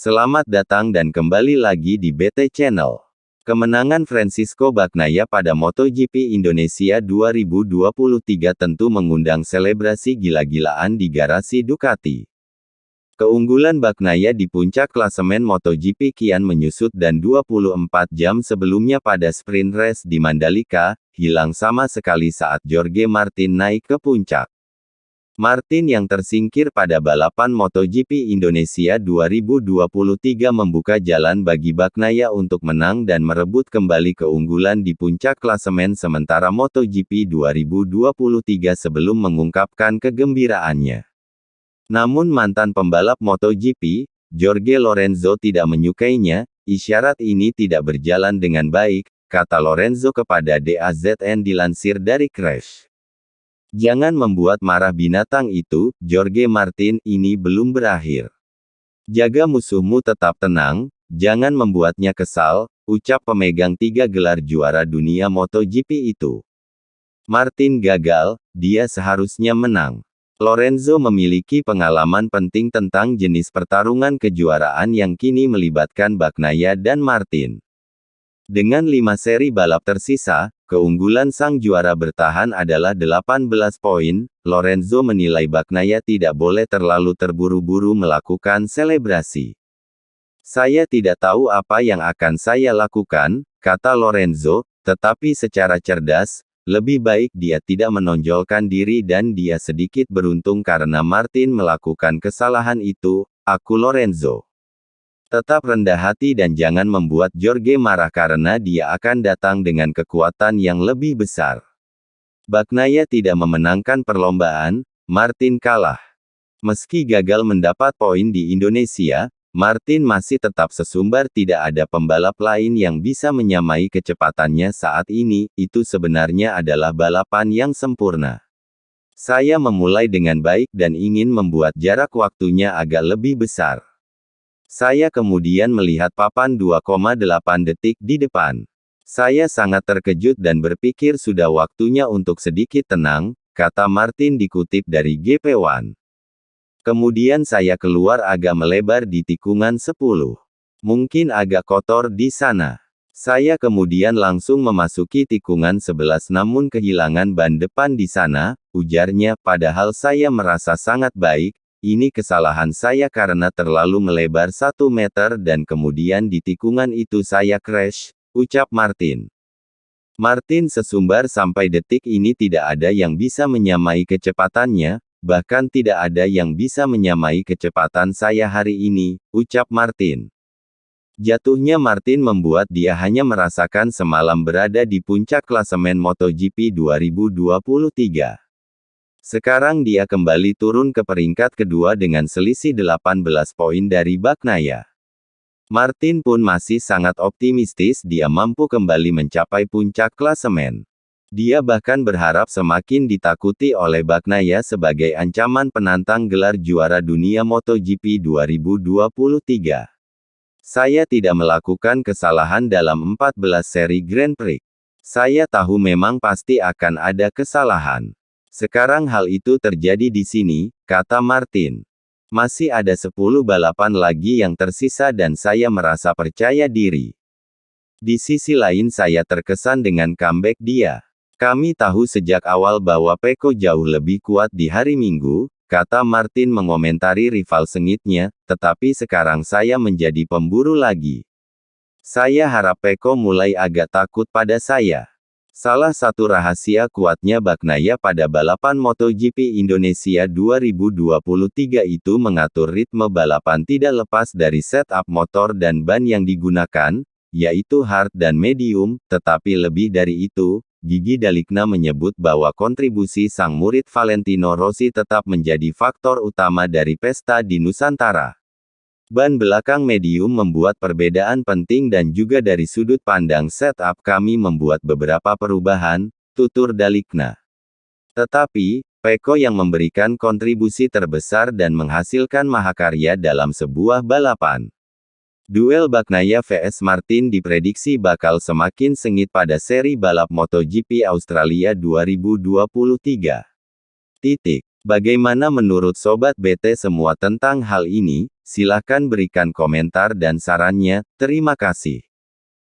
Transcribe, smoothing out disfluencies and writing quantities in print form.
Selamat datang dan kembali lagi di BT Channel. Kemenangan Francisco Bagnaia pada MotoGP Indonesia 2023 tentu mengundang selebrasi gila-gilaan di garasi Ducati. Keunggulan Bagnaia di puncak klasemen MotoGP kian menyusut dan 24 jam sebelumnya pada sprint race di Mandalika, hilang sama sekali saat Jorge Martin naik ke puncak. Martin yang tersingkir pada balapan MotoGP Indonesia 2023 membuka jalan bagi Bagnaia untuk menang dan merebut kembali keunggulan di puncak klasemen sementara MotoGP 2023 sebelum mengungkapkan kegembiraannya. Namun mantan pembalap MotoGP, Jorge Lorenzo tidak menyukainya, isyarat ini tidak berjalan dengan baik, kata Lorenzo kepada DAZN dilansir dari Crash. Jangan membuat marah binatang itu, Jorge Martin, ini belum berakhir. Jaga musuhmu tetap tenang, jangan membuatnya kesal, ucap pemegang 3 gelar juara dunia MotoGP itu. Martin gagal, dia seharusnya menang. Lorenzo memiliki pengalaman penting tentang jenis pertarungan kejuaraan yang kini melibatkan Bagnaia dan Martin. Dengan 5 seri balap tersisa, keunggulan sang juara bertahan adalah 18 poin. Lorenzo menilai Bagnaia tidak boleh terlalu terburu-buru melakukan selebrasi. Saya tidak tahu apa yang akan saya lakukan, kata Lorenzo, tetapi secara cerdas, lebih baik dia tidak menonjolkan diri dan dia sedikit beruntung karena Martin melakukan kesalahan itu, aku Lorenzo. Tetap rendah hati dan jangan membuat Jorge marah karena dia akan datang dengan kekuatan yang lebih besar. Bagnaia tidak memenangkan perlombaan, Martin kalah. Meski gagal mendapat poin di Indonesia, Martin masih tetap sesumbar tidak ada pembalap lain yang bisa menyamai kecepatannya saat ini, itu sebenarnya adalah balapan yang sempurna. Saya memulai dengan baik dan ingin membuat jarak waktunya agak lebih besar. Saya kemudian melihat papan 2,8 detik di depan. Saya sangat terkejut dan berpikir sudah waktunya untuk sedikit tenang, kata Martin dikutip dari GP1. Kemudian saya keluar agak melebar di tikungan 10. Mungkin agak kotor di sana. Saya kemudian langsung memasuki tikungan 11 namun kehilangan ban depan di sana, ujarnya, padahal saya merasa sangat baik. Ini kesalahan saya karena terlalu melebar 1 meter dan kemudian di tikungan itu saya crash, ucap Martin. Martin sesumbar sampai detik ini tidak ada yang bisa menyamai kecepatannya, bahkan tidak ada yang bisa menyamai kecepatan saya hari ini, ucap Martin. Jatuhnya Martin membuat dia hanya merasakan semalam berada di puncak klasemen MotoGP 2023. Sekarang dia kembali turun ke peringkat kedua dengan selisih 18 poin dari Bagnaia. Martin pun masih sangat optimistis dia mampu kembali mencapai puncak klasemen. Dia bahkan berharap semakin ditakuti oleh Bagnaia sebagai ancaman penantang gelar juara dunia MotoGP 2023. Saya tidak melakukan kesalahan dalam 14 seri Grand Prix. Saya tahu memang pasti akan ada kesalahan. Sekarang hal itu terjadi di sini, kata Martin. Masih ada 10 balapan lagi yang tersisa dan saya merasa percaya diri. Di sisi lain saya terkesan dengan comeback dia. Kami tahu sejak awal bahwa Pecco jauh lebih kuat di hari Minggu, kata Martin mengomentari rival sengitnya, tetapi sekarang saya menjadi pemburu lagi. Saya harap Pecco mulai agak takut pada saya. Salah satu rahasia kuatnya Bagnaia pada balapan MotoGP Indonesia 2023 itu mengatur ritme balapan tidak lepas dari setup motor dan ban yang digunakan, yaitu hard dan medium, tetapi lebih dari itu, Gigi Dalikna menyebut bahwa kontribusi sang murid Valentino Rossi tetap menjadi faktor utama dari pesta di Nusantara. Ban belakang medium membuat perbedaan penting dan juga dari sudut pandang setup kami membuat beberapa perubahan, tutur Dalikna. Tetapi, Pecco yang memberikan kontribusi terbesar dan menghasilkan mahakarya dalam sebuah balapan. Duel Bagnaia vs Martin diprediksi bakal semakin sengit pada seri balap MotoGP Australia 2023. Bagaimana menurut Sobat BT semua tentang hal ini? Silahkan berikan komentar dan sarannya. Terima kasih.